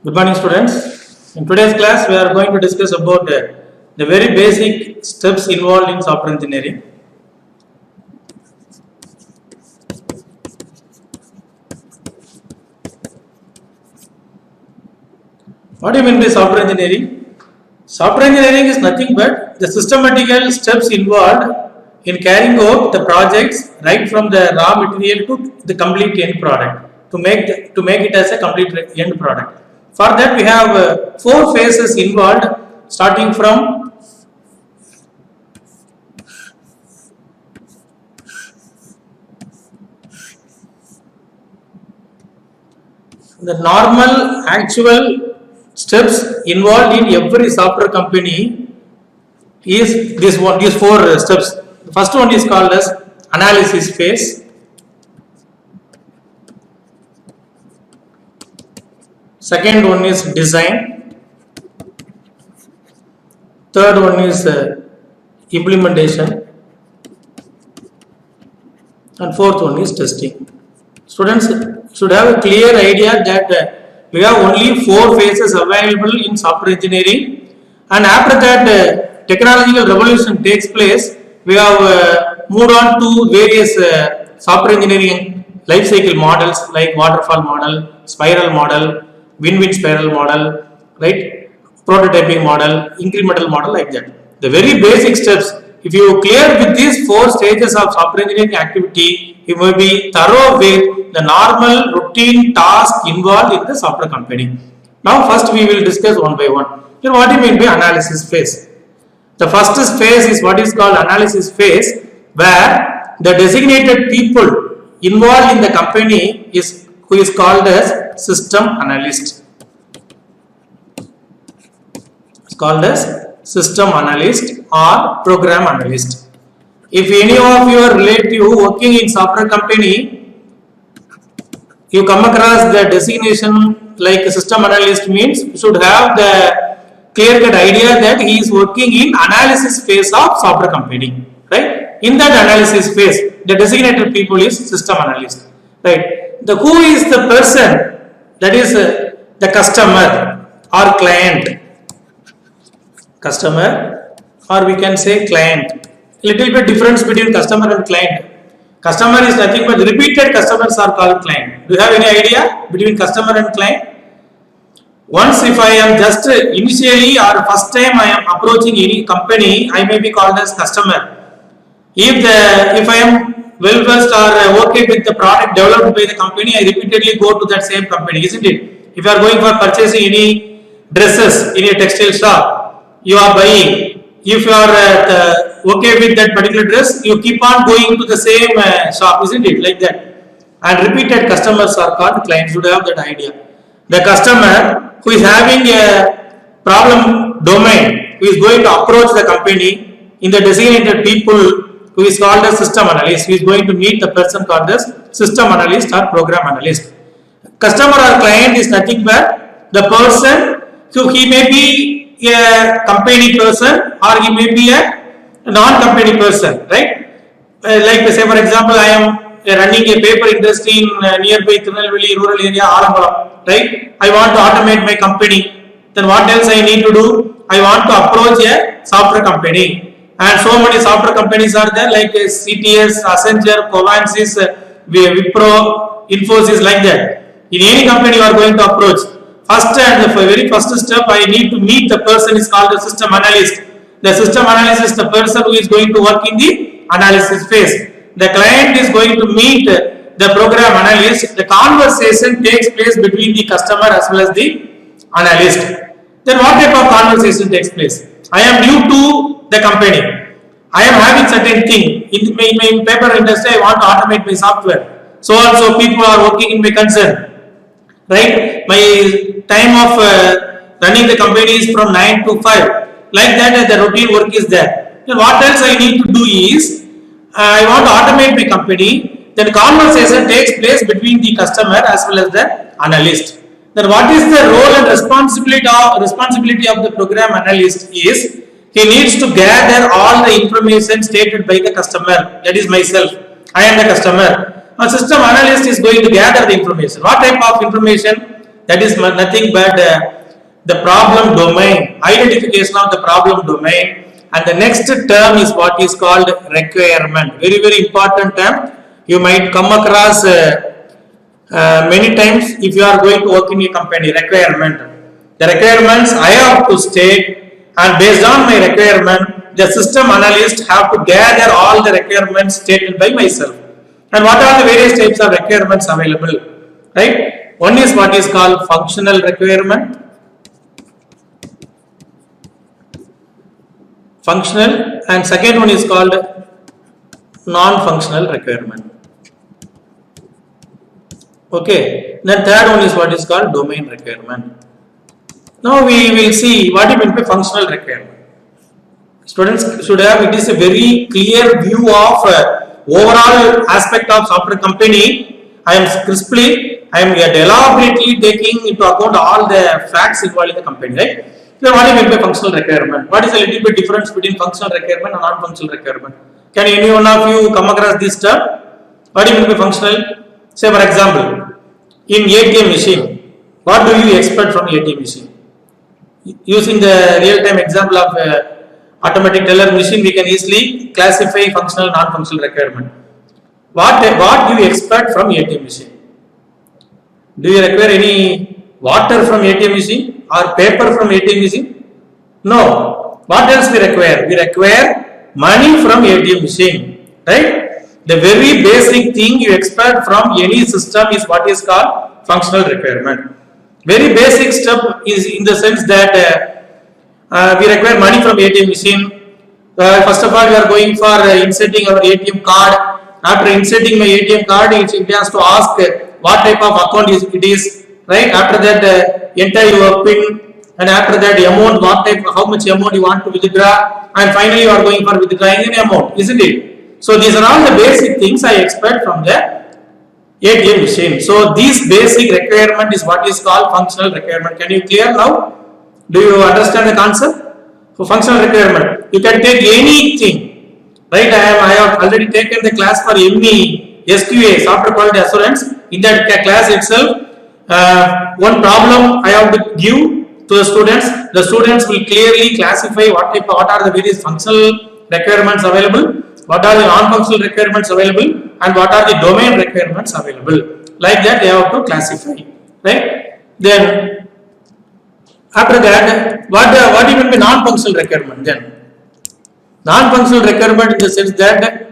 Good morning, students. In today's class, we are going to discuss about the very basic steps involved in software engineering. What do you mean by software engineering? Software engineering is nothing but the systematical steps involved in carrying out the projects right from the raw material to the complete end product to make it as a complete end product. For that, we have four phases involved, starting from the normal actual steps involved in every software company is these four steps. The first one is called as analysis phase. Second one is design. Third one is implementation. And fourth one is testing. Students should have a clear idea that we have only four phases available in software engineering, and after that technological revolution takes place, we have moved on to various software engineering life cycle models like waterfall model, spiral model, win-win spiral model, right? Prototyping model, incremental model, like that. The very basic steps, if you clear with these four stages of software engineering activity, you may be thorough with the normal routine task involved in the software company. Now first we will discuss one by one. Then what do you mean by analysis phase? The first phase is what is called analysis phase, where the designated people involved in the company who is called as system analyst. It's called as system analyst or program analyst. If any of your relative working in software company, you come across the designation like a system analyst, means you should have the clear-cut idea that he is working in analysis phase of software company, right? In that analysis phase, the designated people is system analyst, right? Who is the person, that is the customer or client, or we can say client. Little bit difference between customer and client. Customer is nothing but repeated customers are called client. Do you have any idea between customer and client? Once if I am just initially or first time I am approaching any company, I may be called as customer. If I am well versed or okay with the product developed by the company, I repeatedly go to that same company, isn't it? If you are going for purchasing any dresses in a textile shop, you are buying. If you are okay with that particular dress, you keep on going to the same shop, isn't it? Like that. And repeated customers are called clients. You should have that idea. The customer who is having a problem domain, who is going to approach the company, in the designated people who is called as system analyst, who is going to meet the person called as system analyst or program analyst. Customer or client is nothing but the person, so he may be a company person or he may be a non-company person, right? Like say for example, I am running a paper industry in nearby Tirunelveli rural area, Alambalam, right? I want to automate my company. Then what else I need to do? I want to approach a software company. And so many software companies are there like CTS, Accenture, Covansys, Wipro, Infosys, like that. In any company you are going to approach. First and the very first step, I need to meet the person is called the system analyst. The system analyst is the person who is going to work in the analysis phase. The client is going to meet the program analyst. The conversation takes place between the customer as well as the analyst. Then what type of conversation takes place? I am new to the company. I am having certain thing. In my paper industry, I want to automate my software. So also people are working in my concern. Right? My time of running the company is from 9 to 5. Like that, the routine work is there. Then what else I need to do is, I want to automate my company. Then conversation takes place between the customer as well as the analyst. Then what is the role and responsibility of the program analyst is, he needs to gather all the information stated by the customer. That is myself. I am the customer. A system analyst is going to gather the information. What type of information? That is nothing but the problem domain, identification of the problem domain. And the next term is what is called requirement. Very, very important term. You might come across many times if you are going to work in a company. Requirement. The requirements I have to state, and based on my requirement, the system analyst have to gather all the requirements stated by myself. And what are the various types of requirements available? Right? One is what is called functional requirement. Functional, and second one is called non-functional requirement. Okay, then third one is what is called domain requirement. Now we will see what it means by functional requirement. Students should have, it is a very clear view of overall aspect of software company. I am elaborately taking into account all the facts involved in the company, right? Then what do you mean by functional requirement? What is a little bit difference between functional requirement and non-functional requirement? Can any one of you come across this term? What do you mean by functional? Say for example, in ATM machine, what do you expect from ATM machine? Using the real-time example of automatic teller machine, we can easily classify functional and non-functional requirement. What do you expect from ATM machine? Do you require any water from ATM machine or paper from ATM machine? No. What else we require? We require money from ATM machine, right? The very basic thing you expect from any system is what is called functional requirement. Very basic step is in the sense that we require money from ATM machine. First of all, we are going for inserting our ATM card. After inserting my ATM card, it has to ask what type of account it is, right? After that, enter your PIN, and after that, amount, what type, how much amount you want to withdraw, and finally you are going for withdrawing an amount, isn't it? So these are all the basic things I expect from the ATM machine. So this basic requirement is what is called functional requirement. Can you clear now? Do you understand the concept? So functional requirement, you can take anything, right? I have already taken the class for ME, SQA, software quality assurance. In that class itself, one problem I have to give to the students. The students will clearly classify what are the various functional requirements available, what are the non-functional requirements available, and what are the domain requirements available. Like that, they have to classify, right? Then after that, what do you mean by non-functional requirement? Then non-functional requirement in the sense that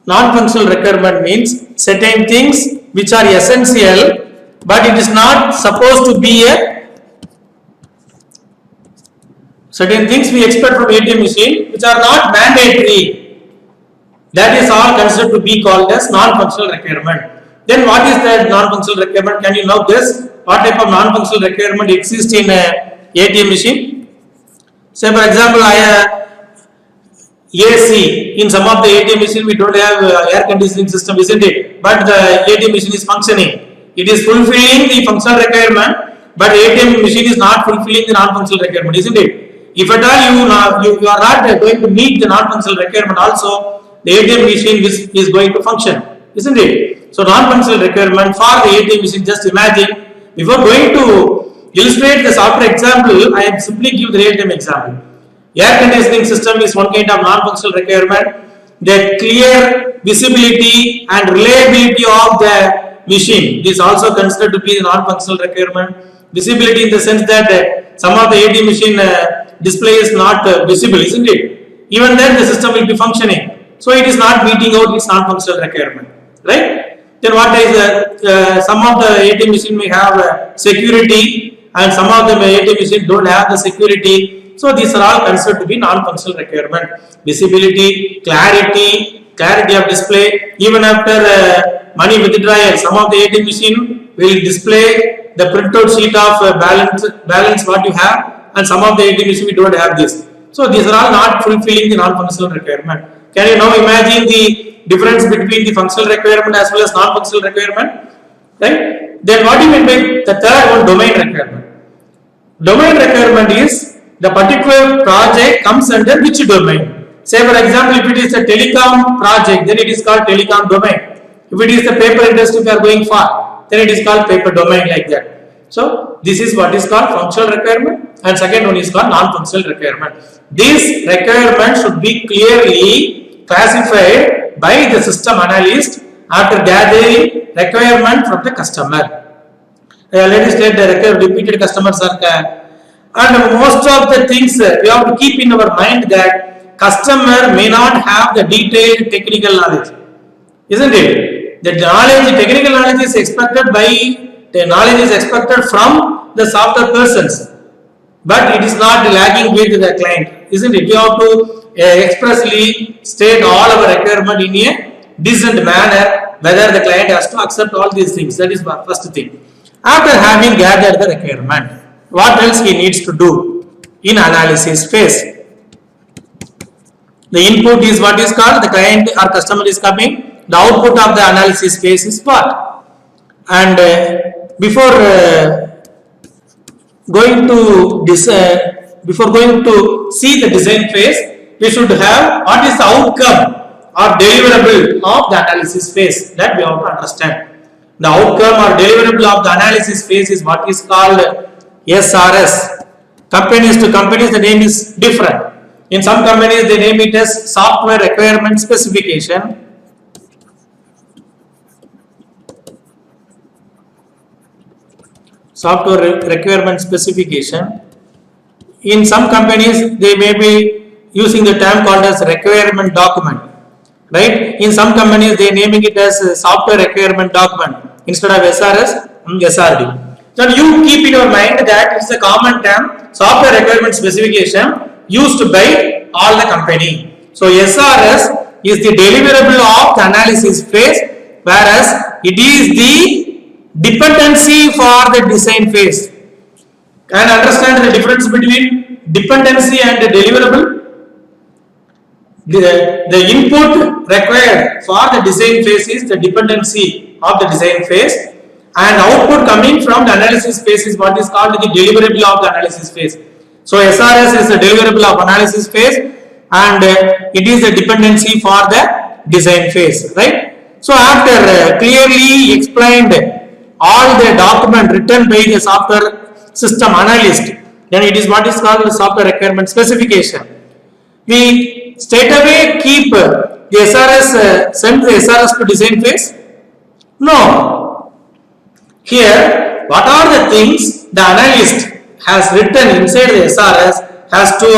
non-functional requirement means certain things which are essential, but it is not supposed to be a certain things we expect from ATM machine which are not mandatory. That is all considered to be called as non-functional requirement. Then what is that non-functional requirement? Can you know this? What type of non-functional requirement exists in a ATM machine? Say for example, AC, in some of the ATM machine we don't have air conditioning system, isn't it? But the ATM machine is functioning. It is fulfilling the functional requirement, but ATM machine is not fulfilling the non-functional requirement, isn't it? If at all you are not going to meet the non-functional requirement also, the ATM machine is going to function, isn't it? So non-functional requirement for the ATM machine, just imagine, before going to illustrate the software example, I simply give the real-time example. Air conditioning system is one kind of non-functional requirement. The clear visibility and reliability of the machine is also considered to be the non-functional requirement. Visibility in the sense that some of the ATM machine display is not visible, isn't it? Even then the system will be functioning. So it is not meeting out its non-functional requirement, right? Then what is some of the ATM machine may have security, and some of the ATM machine don't have the security. So these are all considered to be non-functional requirement. Visibility, clarity of display. Even after money withdrawal, some of the ATM machine will display the printout sheet of balance what you have, and some of the ATM machine we don't have this. So these are all not fulfilling the non-functional requirement. Can you now imagine the difference between the functional requirement as well as non-functional requirement? Right? Then what do you mean by the third one, domain requirement? Domain requirement is the particular project comes under which domain. Say for example, if it is a telecom project, then it is called telecom domain. If it is the paper industry we are going for, then it is called paper domain, like that. So this is what is called functional requirement, and second one is called non-functional requirement. This requirement should be clearly classified by the system analyst after gathering requirement from the customer. I already said the repeated customers are there. And most of the things we have to keep in our mind that customer may not have the detailed technical knowledge, isn't it? The knowledge, technical knowledge is expected from the software persons, but it is not lagging with the client, isn't it? We have to expressly state all our requirement in a decent manner, whether the client has to accept all these things. That is the first thing. After having gathered the requirement, what else he needs to do in analysis phase? The input is what is called, the client or customer is coming. The output of the analysis phase is what? And before going to see the design phase, we should have what is the outcome or deliverable of the analysis phase. That we have to understand. The outcome or deliverable of the analysis phase is what is called SRS. Companies to companies, the name is different. In some companies, they name it as software requirement specification. Software requirement specification. In some companies, they may be using the term called as requirement document. Right? In some companies, they naming it as software requirement document instead of SRS, SRD. So you keep in your mind that it's a common term, software requirement specification used by all the company. So SRS is the deliverable of the analysis phase, whereas it is the dependency for the design phase. Can you understand the difference between dependency and the deliverable? The input required for the design phase is the dependency of the design phase, and output coming from the analysis phase is what is called the deliverable of the analysis phase. So SRS is the deliverable of analysis phase, and it is the dependency for the design phase, right? So after clearly explained all the document written by the software system analyst, then it is what is called the software requirement specification. We straight away keep the SRS, send the SRS to design phase? No. Here, what are the things the analyst has written inside the SRS has to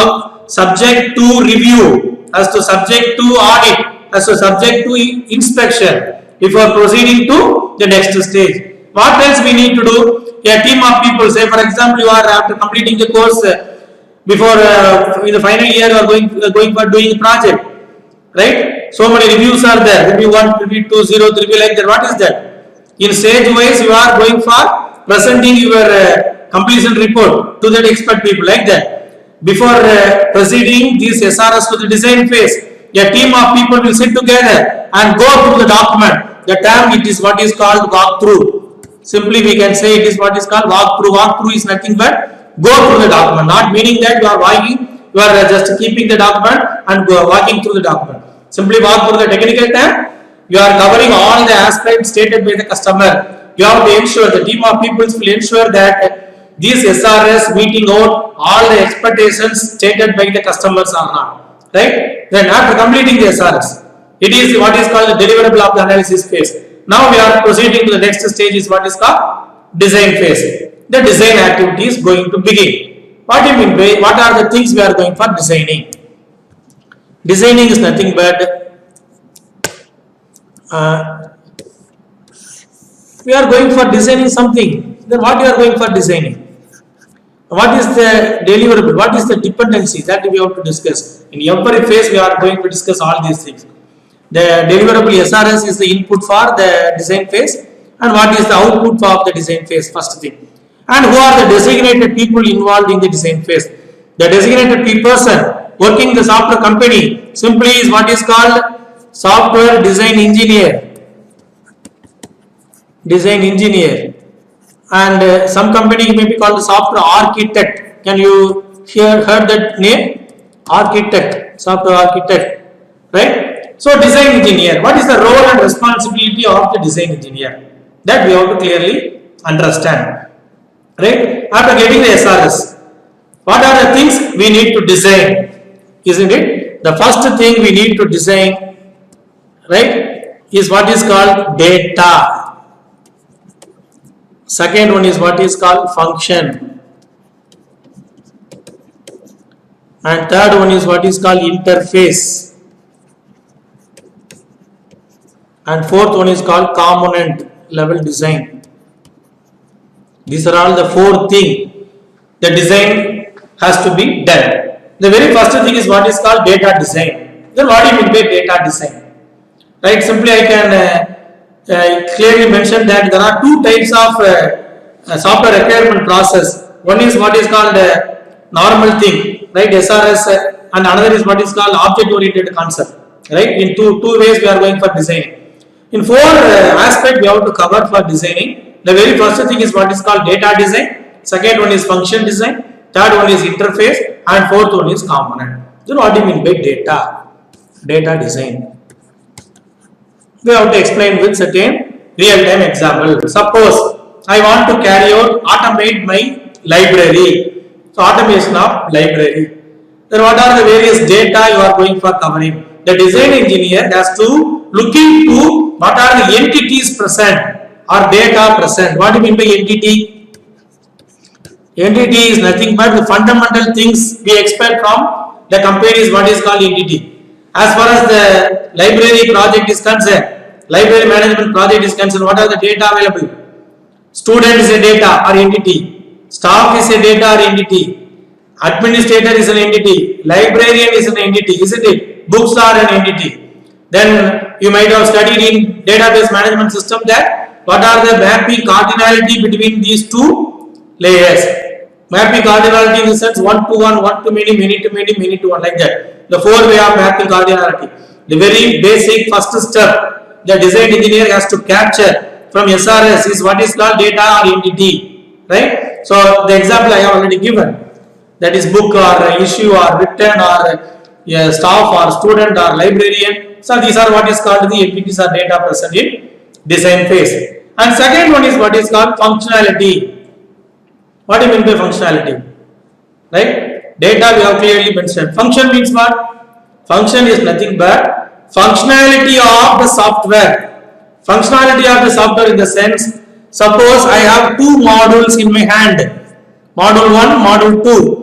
subject to review, has to subject to audit, has to subject to inspection before proceeding to the next stage. What else we need to do? A team of people, say for example, you are after completing the course, before in the final year you are going for doing a project, right? So many reviews are there, review 1, review 2, 0, review like that. What is that? In stage wise you are going for presenting your completion report to the expert people, like that. Before proceeding these SRS to the design phase, a team of people will sit together and go through the document. The term it is what is called walkthrough. Simply we can say it is what is called walkthrough. Walkthrough is nothing but go through the document, not meaning that you are walking, you are just keeping the document and walking through the document. Simply walk through the technical term. You are covering all the aspects stated by the customer. You have to ensure, the team of people will ensure that these SRS meeting out all the expectations stated by the customers are not, right? Then after completing the SRS, it is what is called the deliverable of the analysis phase. Now we are proceeding to the next stage is what is called design phase. The design activity is going to begin. What do you mean by, what are the things we are going for designing? Designing is nothing but we are going for designing something. Then what you are going for designing? What is the deliverable? What is the dependency? That we have to discuss. In every phase we are going to discuss all these things. The deliverable SRS is the input for the design phase, and what is the output of the design phase, first thing. And who are the designated people involved in the design phase? The designated person working in the software company simply is what is called software design engineer. Design engineer. And some company may be called software architect. Can you heard that name? Architect, software architect, right? So design engineer. What is the role and responsibility of the design engineer? That we have to clearly understand. Right? After getting the SRS, what are the things we need to design? Isn't it? The first thing we need to design, right, is what is called data. Second one is what is called function. And third one is what is called interface. And fourth one is called component level design. These are all the four things the design has to be done. The very first thing is what is called data design. Then what do you mean by data design? Right? Simply I can clearly mention that there are two types of software requirement process. One is what is called normal thing, right? SRS, and another is what is called object oriented concept. Right? In two ways we are going for designing. In four aspects we have to cover for designing. The very first thing is what is called data design. Second one is function design. Third one is interface. And fourth one is component. So what do you mean by data? Data design. We have to explain with certain real-time example. Suppose I want to automate my library. So automation of library. Then what are the various data you are going for covering? The design engineer has to look into what are the entities present or data present. What do you mean by entity? Entity is nothing but the fundamental things we expect from the company is what is called entity. As far as the library project is concerned, library management project is concerned, what are the data available? Student is a data or entity. Staff is a data or entity. Administrator is an entity. Librarian is an entity, isn't it? Books are an entity. Then you might have studied in database management system that what are the mapping cardinality between these two layers. Mapping cardinality in the sense 1 to 1, 1 to many, many to many, many to 1, like that. The four way of mapping cardinality. The very basic first step the design engineer has to capture from SRS is what is called data or entity. Right? So the example I have already given. That is book or issue or written or staff or student or librarian. So these are what is called the entities or data present in design phase. And second one is what is called functionality. What do you mean by functionality? Right? Data we have clearly mentioned. Function means what? Function is nothing but functionality of the software. Functionality of the software in the sense, suppose I have two modules in my hand. Module 1, module 2.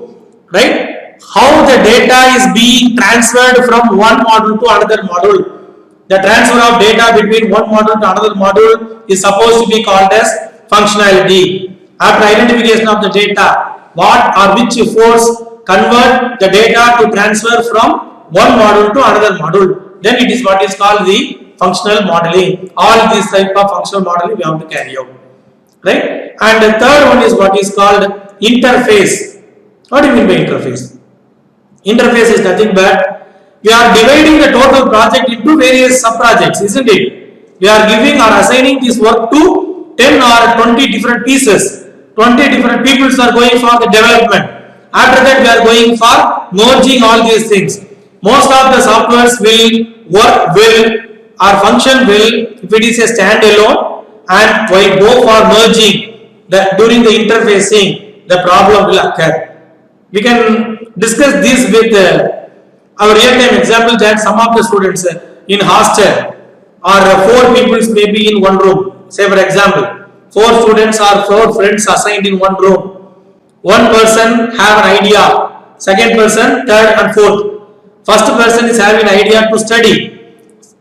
Right? How the data is being transferred from one module to another module. The transfer of data between one module to another module is supposed to be called as functionality. After identification of the data, what or which force convert the data to transfer from one module to another module, then it is what is called the functional modeling. All these type of functional modeling we have to carry out. Right? And the third one is what is called interface. What do you mean by interface? Interface is nothing but we are dividing the total project into various sub-projects, isn't it? We are giving or assigning this work to 10 or 20 different pieces. 20 different people are going for the development. After that we are going for merging all these things. Most of the softwares will work well or function well if it is a standalone, and while go for merging during the interfacing the problem will occur. We can discuss this with our real-time example that some of the students in hostel or 4 people may be in one room. Say for example, 4 students or 4 friends assigned in one room. One person have an idea, second person, third and fourth. First person is having an idea to study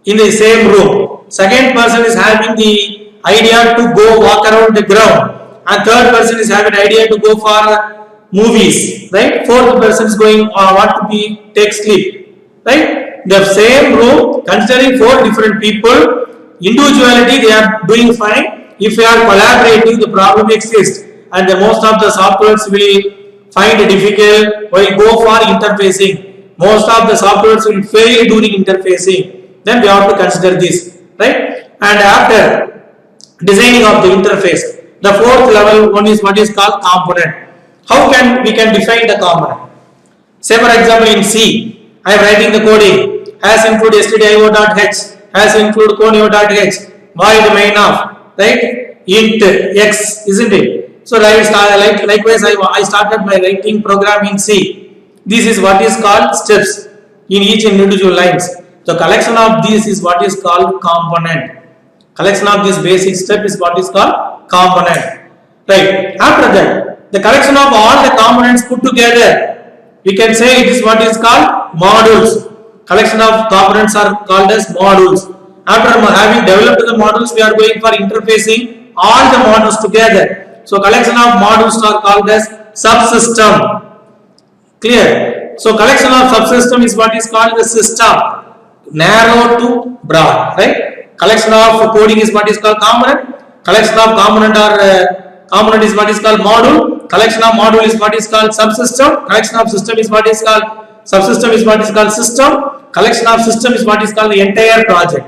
in the same room. Second person is having the idea to go walk around the ground. And third person is having an idea to go for movies. Right? Fourth person is going want to take sleep. Right? The same room, considering 4 different people, individuality they are doing fine. If we are collaborating, the problem exists, and most of the softwares will find it difficult while go for interfacing. Most of the softwares will fail during interfacing. Then we have to consider this, right? And after designing of the interface, the fourth level one is what is called component. How can we define the component? Say for example in C, I am writing the coding has include stdio.h, has include conio.h, void main of. Right? int x, isn't it? So likewise I started my writing program in C. This is what is called steps in each individual lines. The collection of these is what is called component. Collection of this basic step is what is called component. Right. After that, the collection of all the components put together, we can say it is what is called modules. Collection of components are called as modules. After having developed the modules, we are going for interfacing all the modules together. So collection of modules are called as subsystem. Clear? So collection of subsystem is what is called the system. Narrow to broad, right? Collection of coding is what is called component. Collection of component is what is called module. Collection of module is what is called subsystem. Collection of system is what is called subsystem is what is called system. Collection of system is what is called the entire project,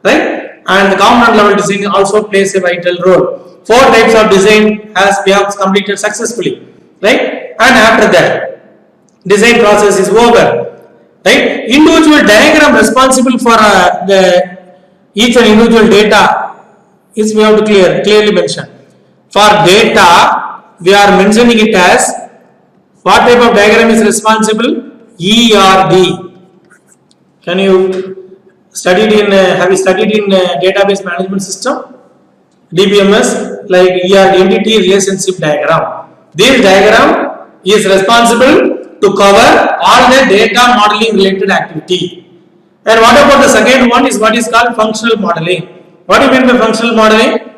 right? And the component level design also plays a vital role. 4 types of design has we have completed successfully, right? And after that, design process is over, right? Individual diagram responsible for each and individual data is we have to clearly mention. For data, we are mentioning it as what type of diagram is responsible? ERD. Can you studied in have you studied in database management system? DBMS, like ERD, entity relationship diagram. This diagram is responsible to cover all the data modeling related activity. And what about the second one is what is called functional modeling. What do you mean by functional modeling?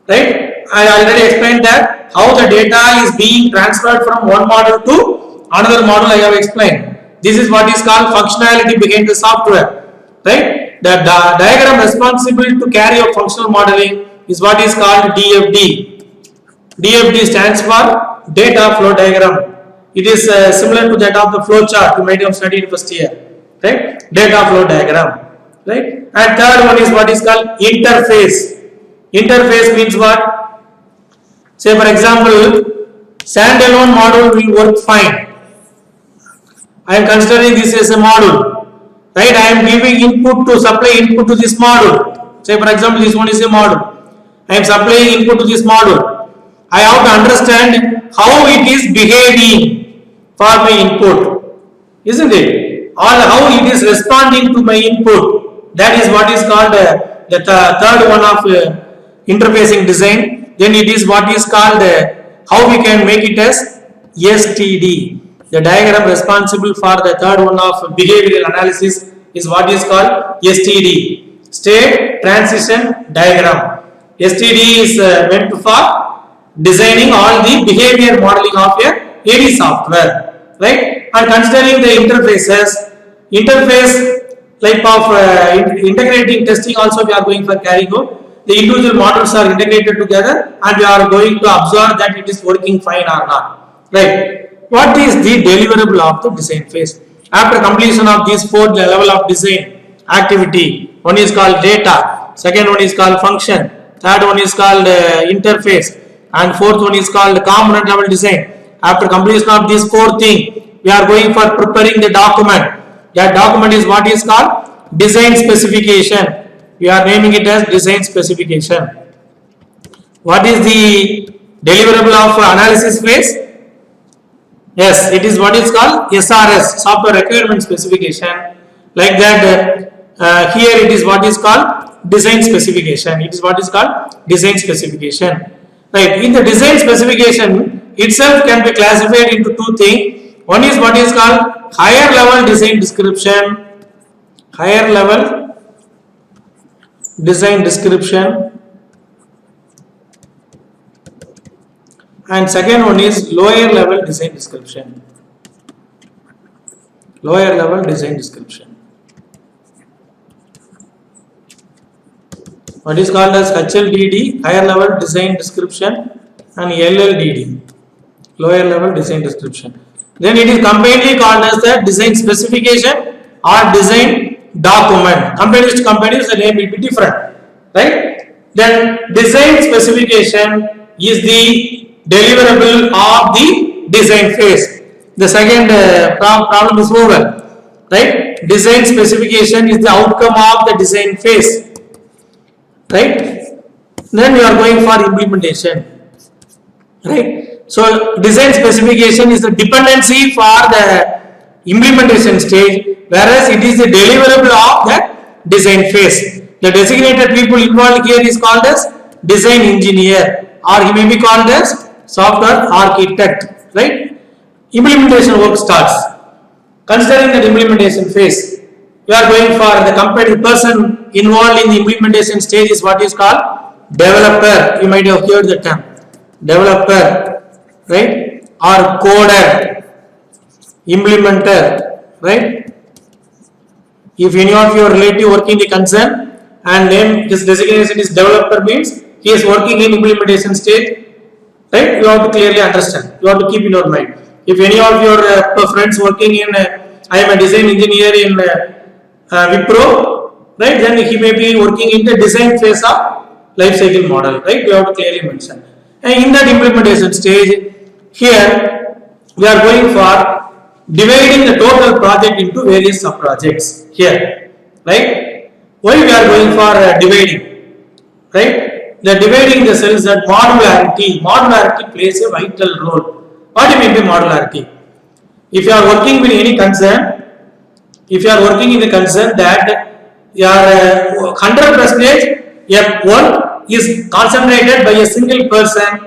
Right? I already explained that how the data is being transferred from one model to another model. I have explained. This is what is called functionality behind the software. Right? The diagram responsible to carry out functional modeling is what is called DFD. DFD stands for data flow diagram. It is similar to that of the flow chart you might have studied first year. Right? Data flow diagram. Right? And third one is what is called interface. Interface means what? Say for example, standalone module will work fine. I am considering this as a module. Right? I am giving input to supply input to this module. Say for example, this one is a module. I am supplying input to this module. I have to understand how it is behaving for my input. Isn't it? Or how it is responding to my input. That is what is called the third one of interfacing design. Then it is what is called how we can make it as STD. The diagram responsible for the third one of behavioral analysis is what is called STD. State Transition Diagram. STD is meant for designing all the behavior modeling of a AD software, right? And considering the interface type of integrating testing also we are going for carrying out. The individual modules are integrated together and we are going to observe that it is working fine or not, right? What is the deliverable of the design phase? After completion of these 4 level of design activity, one is called data, second one is called function, third one is called interface, and fourth one is called component level design. After completion of these 4 things, we are going for preparing the document. That document is what is called design specification. We are naming it as design specification. What is the deliverable of analysis phase? Yes, it is what is called SRS, software requirement specification. Like that, here it is what is called design specification. It is what is called design specification. Right. In the design specification itself can be classified into 2 things. One is what is called higher level design description. Higher level design description. And second one is lower level design description. Lower level design description. What is called as HLDD, higher level design description, and LLDD, lower level design description. Then it is combinedly called as the design specification or design document. Companies to companies, the name will be different, right? Then design specification is the deliverable of the design phase. The second problem is over, right? Design specification is the outcome of the design phase, right? then you are going for implementation, right? So design specification is the dependency for the implementation stage, whereas it is the deliverable of the design phase. The designated people involved here is called as design engineer, or he may be called as software architect, right? Implementation work starts. Considering the implementation phase, you are going for the company person involved in the implementation stage is what is called developer. You might have heard the term developer, right? Or coder, implementer, right? If any of your relative working the concern and name his designation is developer, means he is working in implementation stage, right? You have to clearly understand. You have to keep in your mind. If any of your friends working in, I am a design engineer in Wipro, right? Then he may be working in the design phase of life cycle model, right? You have to clearly mention. And in that implementation stage, here we are going for dividing the total project into various sub projects here, right? Why we are going for dividing, right? The dividing the cells that modularity plays a vital role. What do you mean by modularity? If you are working with any concern, if you are working in the concern that your 100% work is concentrated by a single person,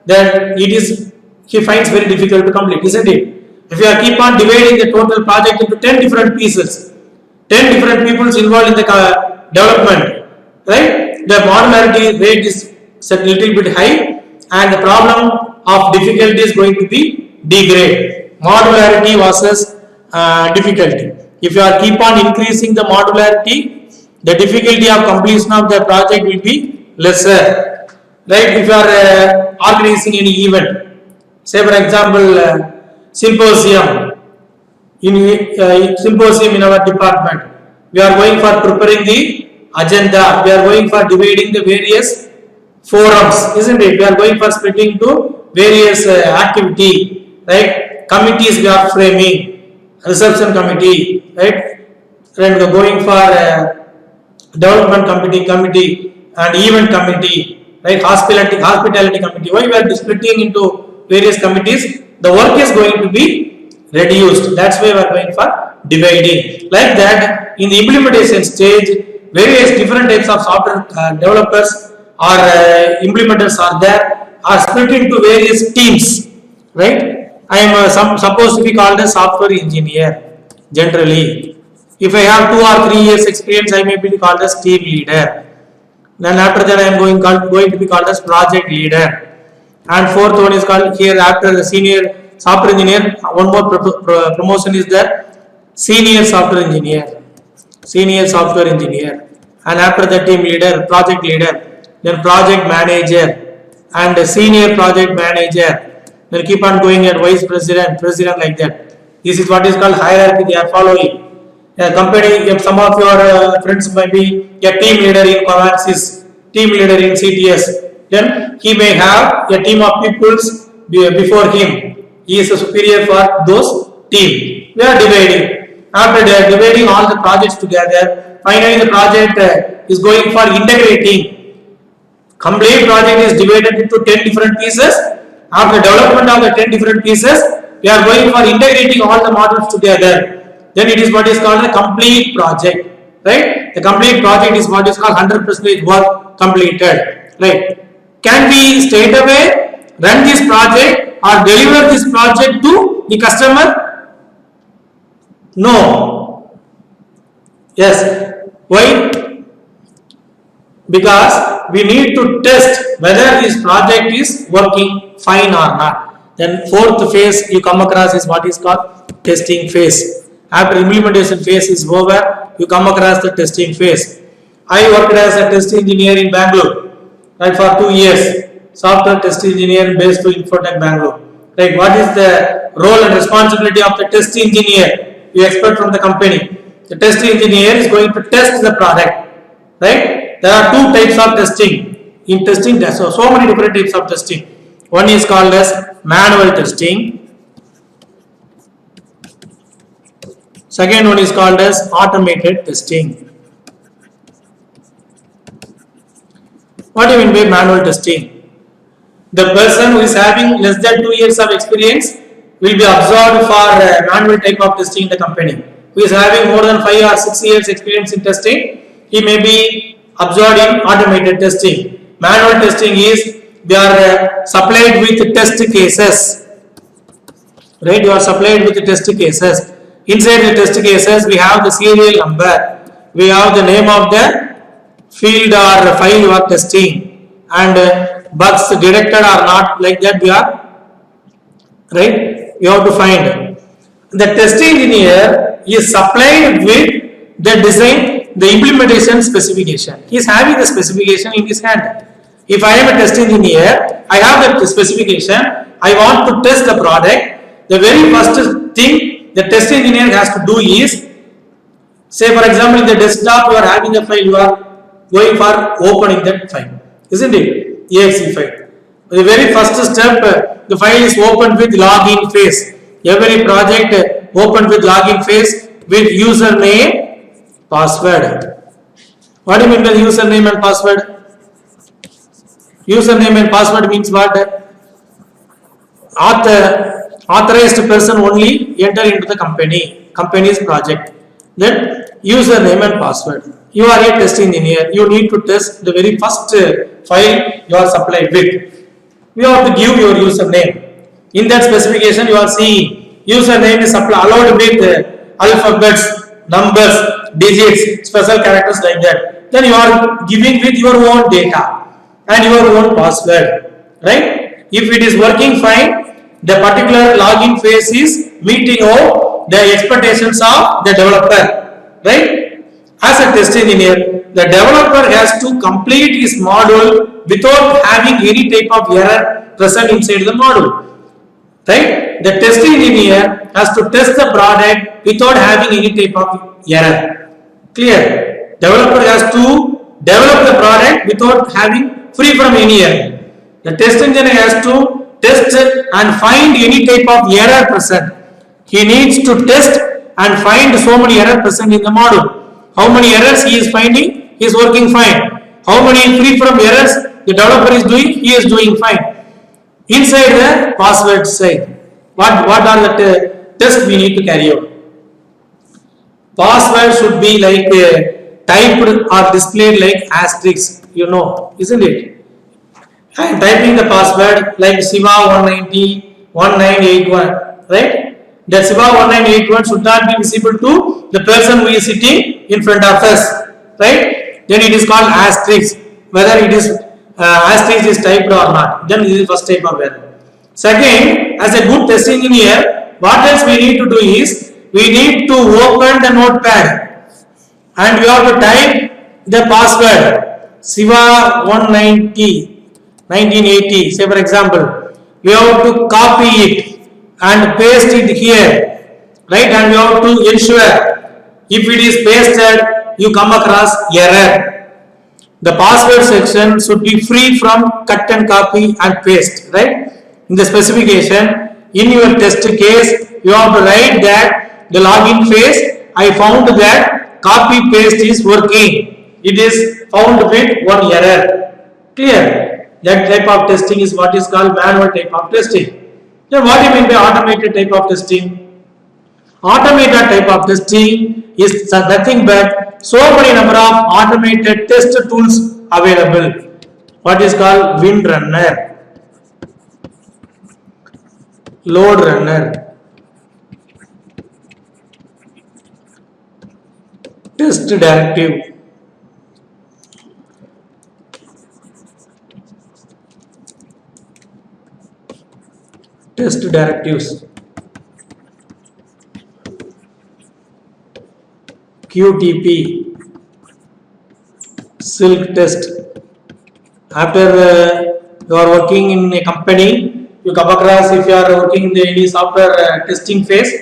then he finds very difficult to complete, isn't it? If you are keep on dividing the total project into 10 different pieces, 10 different people involved in the development, right? The modularity rate is set a little bit high, and the problem of difficulty is going to be degrade. Modularity versus difficulty. If you are keep on increasing the modularity, the difficulty of completion of the project will be lesser, right? If you are organizing any event, say for example symposium in our department, we are going for preparing the agenda, we are going for dividing the various forums, isn't it? We are going for splitting into various activity, right? Committees we are framing, reception committee, right? And we are going for development committee and event committee, right? Hospitality committee. Why we are splitting into various committees? The work is going to be reduced. That's why we are going for dividing. Like that, in the implementation stage, various different types of software developers or implementers are there, are split into various teams, right? I am supposed to be called a software engineer generally. If I have 2 or 3 years experience, I may be called as team leader. Then after that, I am going to be called as project leader. And fourth one is called here after the senior software engineer. One more promotion is there, senior software engineer. And after that, team leader, project leader, then project manager, and senior project manager. Then keep on going at vice president, president, like that. This is what is called hierarchy they are following. A company, if some of your friends might be a team leader in Covansys, team leader in CTS, then he may have a team of people before him. He is a superior for those team. We are dividing. After dividing all the projects together, finally the project is going for integrating. Complete project is divided into 10 different pieces. After development of the 10 different pieces, we are going for integrating all the modules together. Then it is what is called a complete project, right? The complete project is what is called 100% work completed, right? Can we straight away run this project or deliver this project to the customer? No. Yes. Why? Because we need to test whether this project is working fine or not. Then fourth phase you come across is what is called testing phase. After implementation phase is over, you come across the testing phase. I worked as a test engineer in Bangalore, right, for 2 years. Software test engineer based to Infotech Bangalore. Right, what is the role and responsibility of the test engineer? You expect from the company. The test engineer is going to test the product. Right? There are 2 types of testing. In testing, there are so many different types of testing. One is called as manual testing. Second one is called as automated testing. What do you mean by manual testing? The person who is having less than 2 years of experience will be absorbed for manual type of testing in the company. Who is having more than 5 or 6 years experience in testing, he may be absorbed in automated testing. Manual testing is they are supplied with test cases. Right? You are supplied with test cases. Inside the test cases, we have the serial number. We have the name of the field or file you are testing, and bugs detected or not, like that we are, right? You have to find. The test engineer is supplied with the design, the implementation specification. He is having the specification in his hand. If I am a test engineer, I have the specification, I want to test the product. The very first thing the test engineer has to do is, say for example, in the desktop you are having a file, you are going for opening that file, isn't it? exe file. The very first step, the file is opened with login phase. Every project opened with login phase with username, password. What do you mean by username and password? Username and password means what? Authorized person only enter into the company's project. Then username and password. You are a test engineer. You need to test the very first file you are supplied with. You have to give your username. In that specification, you are seeing username is allowed with alphabets, numbers, digits, special characters like that. Then you are giving with your own data and your own password. Right? If it is working fine, the particular login phase is meeting all the expectations of the developer. Right? As a test engineer, the developer has to complete his module without having any type of error present inside the module. Right? The test engineer has to test the product without having any type of error. Clear? Developer has to develop the product without having free from any error. The test engineer has to test and find any type of error present. He needs to test and find so many errors present in the module. How many errors he is finding? He is working fine. How many free from errors the developer is doing? He is doing fine. Inside the password side, what are the tests we need to carry out? Password should be like typed or displayed like asterisk, you know, isn't it? I am typing the password like Siva1901981, right? That Siva1981 should not be visible to the person who is sitting in front of us, right? Then it is called asterisk, whether it is asterisk is typed or not. Then this is the first type of error. Second, as a good test engineer, what else we need to do is, we need to open the notepad and we have to type the password Siva1901980, say for example. We have to copy it and paste it here, right? And we have to ensure if it is pasted, you come across error. The password section should be free from cut and copy and paste, right? In the specification, in your test case, you have to write that the login phase, I found that copy paste is working. It is found with one error. Clear? That type of testing is what is called manual type of testing. Then what do you mean by automated type of testing? Automated type of testing is nothing but so many number of automated test tools available. What is called Windrunner, Load Runner, Test Directive, test directives, QTP, silk test. After you are working in a company, you come across, if you are working in the any software testing phase,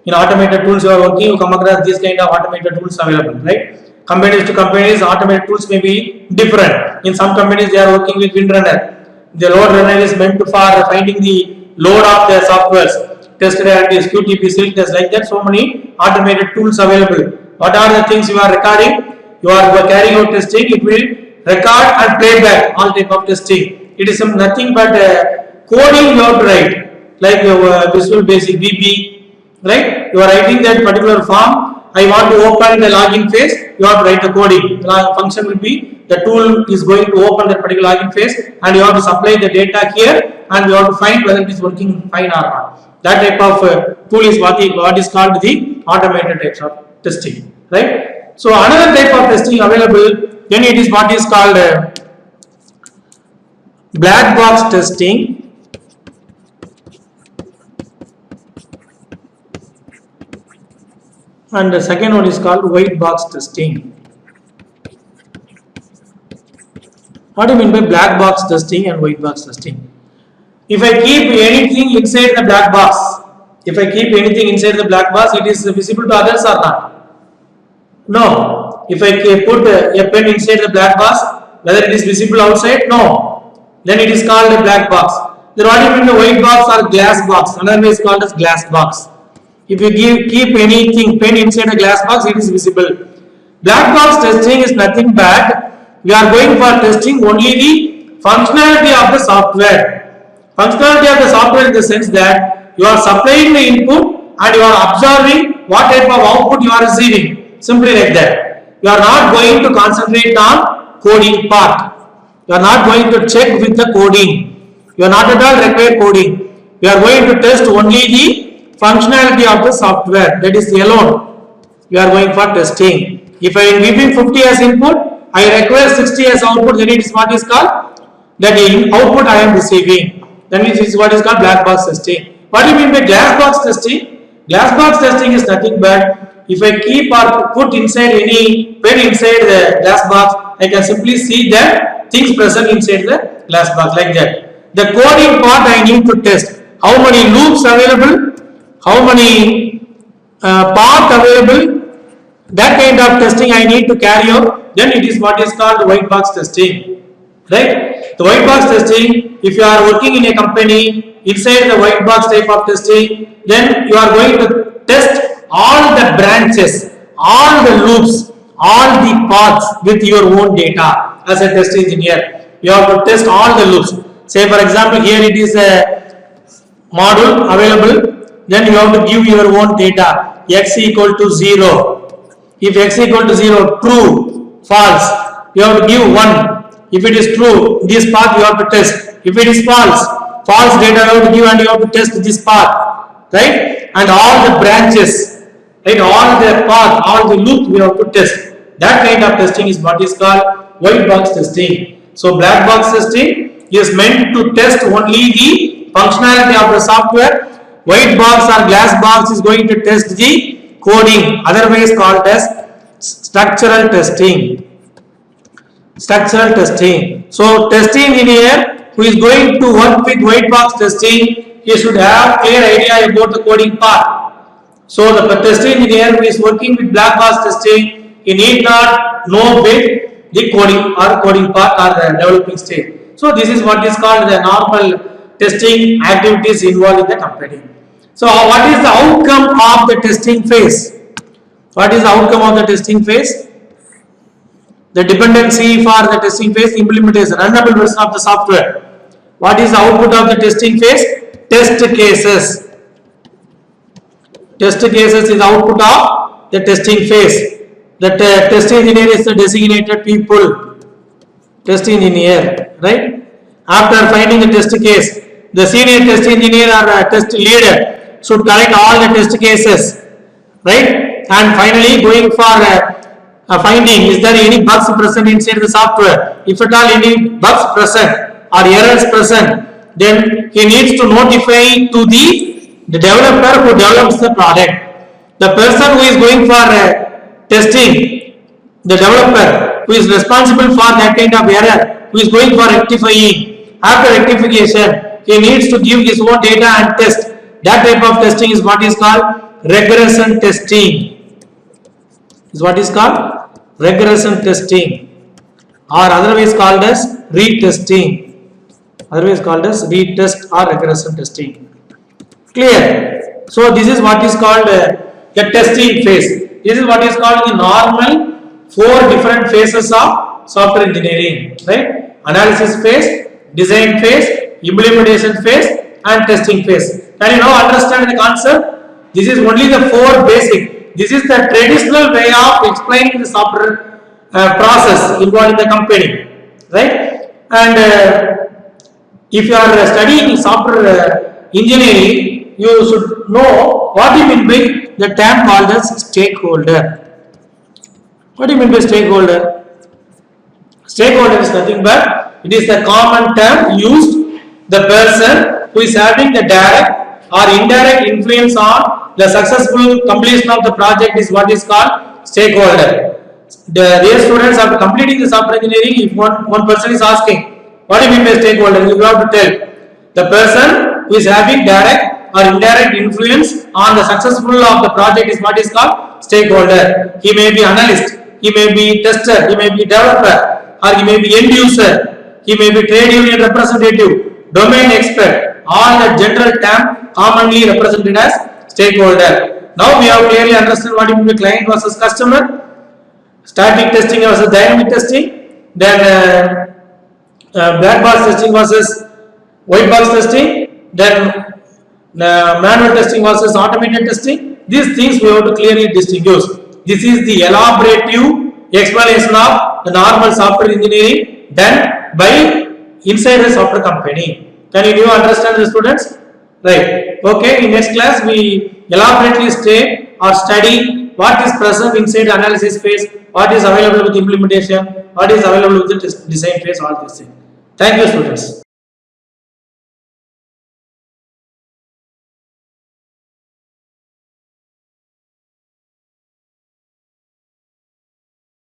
in automated tools you are working, you come across these kind of automated tools available, right? Companies to companies, automated tools may be different. In some companies they are working with Windrunner. The load runner is meant for finding the load of the softwares, test directives, QTP, silk test, like that. So many automated tools available. What are the things you are recording? You are carrying out testing. It will record and playback, all type of testing. It is nothing but coding you have to write, like Visual Basic VB, right? You are writing that particular form. I want to open the login phase. You have to write the coding. The function will be the tool is going to open that particular login phase, and you have to supply the data here, and you have to find whether it is working fine or not. That type of tool is what is called the automated types of testing, right? So another type of testing available, then it is what is called black box testing. And the second one is called white box testing. What do you mean by black box testing and white box testing? If I keep anything inside the black box, it is visible to others or not? No. If I put a pen inside the black box, whether it is visible outside? No. Then it is called a black box. Then what do you mean the white box or glass box? Another way is called as glass box. If you keep anything pen inside a glass box, it is visible. Black box testing is nothing but we are going for testing only the functionality of the software. Functionality of the software in the sense that you are supplying the input and you are observing what type of output you are receiving. Simply like that. You are not going to concentrate on coding part. You are not going to check with the coding. You are not at all require coding. You are going to test only the functionality of the software, that is alone. You are going for testing. If I am giving 50 as input, I require 60 as output, then it is what is called that output I am receiving. Then it is what is called black box testing. What do you mean by glass box testing? Glass box testing is nothing but if I keep or put inside any pen inside the glass box, I can simply see that things present inside the glass box like that. The coding part I need to test. How many loops available? How many path available? That kind of testing I need to carry out. Then it is what is called white box testing, right? The white box testing, if you are working in a company inside the white box type of testing, then you are going to test all the branches, all the loops, all the paths with your own data as a test engineer. You have to test all the loops. Say for example, here it is a module available. Then you have to give your own data, x equal to 0. If x equal to 0, true, false, you have to give 1. If it is true, this path you have to test. If it is false, false data you have to give and you have to test this path, right? And all the branches, right? All the path, all the loop we have to test. That kind of testing is what is called white box testing. So black box testing is meant to test only the functionality of the software. White box or glass box is going to test the coding, otherwise called as structural testing. Structural testing. So testing engineer who is going to work with white box testing, he should have clear idea about the coding part. So the testing engineer who is working with black box testing, he need not know with the coding or coding part or the developing stage. So this is what is called the normal testing activities involved in the company. So what is the outcome of the testing phase? What is the outcome of the testing phase? The dependency for the testing phase implementation, runnable version of the software. What is the output of the testing phase? Test cases. Test cases is the output of the testing phase. The test engineer is the designated people. Test engineer, right? After finding the test case, the senior test engineer or test leader should collect all the test cases, right? And finally going for a finding, is there any bugs present inside the software? If at all any bugs present or errors present, then he needs to notify to the developer who develops the product. The person who is going for testing, the developer who is responsible for that kind of error, who is going for rectifying, after rectification, he needs to give his own data and test. That type of testing is what is called regression testing. Is what is called regression testing, or otherwise called as retesting. Otherwise called as retest or regression testing. Clear? So this is what is called the testing phase. This is what is called the normal 4 different phases of software engineering, right? Analysis phase, design phase, implementation phase, and testing phase. Can you now understand the concept? This is only the 4 basic. This is the traditional way of explaining the software process involved in the company, right? And if you are studying software engineering, you should know what do you mean by the term called as stakeholder. What do you mean by stakeholder? Stakeholder is nothing but it is the common term used. The person who is having the direct or indirect influence on the successful completion of the project is what is called stakeholder. The dear students, after completing the software engineering, if one person is asking, what do you mean by stakeholder? You have to tell the person who is having direct or indirect influence on the successful of the project is what is called stakeholder. He may be analyst, he may be tester, he may be developer, or he may be end user, he may be trade union representative, domain expert, all the general term commonly represented as stakeholder. Now we have clearly understood what you mean by client versus customer, static testing versus dynamic testing, then black box testing versus white box testing, then manual testing versus automated testing. These things we have to clearly distinguish. This is the elaborative explanation of the normal software engineering done by inside the software company. Can you understand the students? Right. Okay. In next class we elaborately state or study what is present inside the analysis phase, what is available with implementation, what is available with the design phase, all these things. Thank you, students.